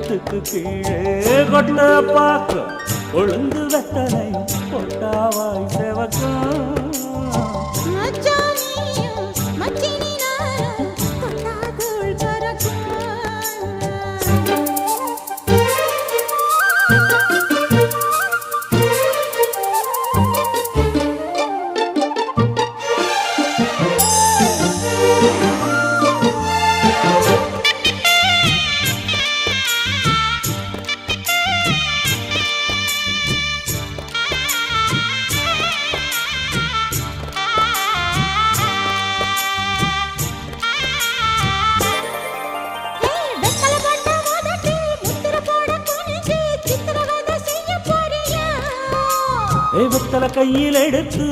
கழுத்துக்கு கீழே கொட்ட பாக்கு கொழுந்து வெத்தனை கொட்டாவாய் செவக்கும் வெத்தலை கையில் எடுத்து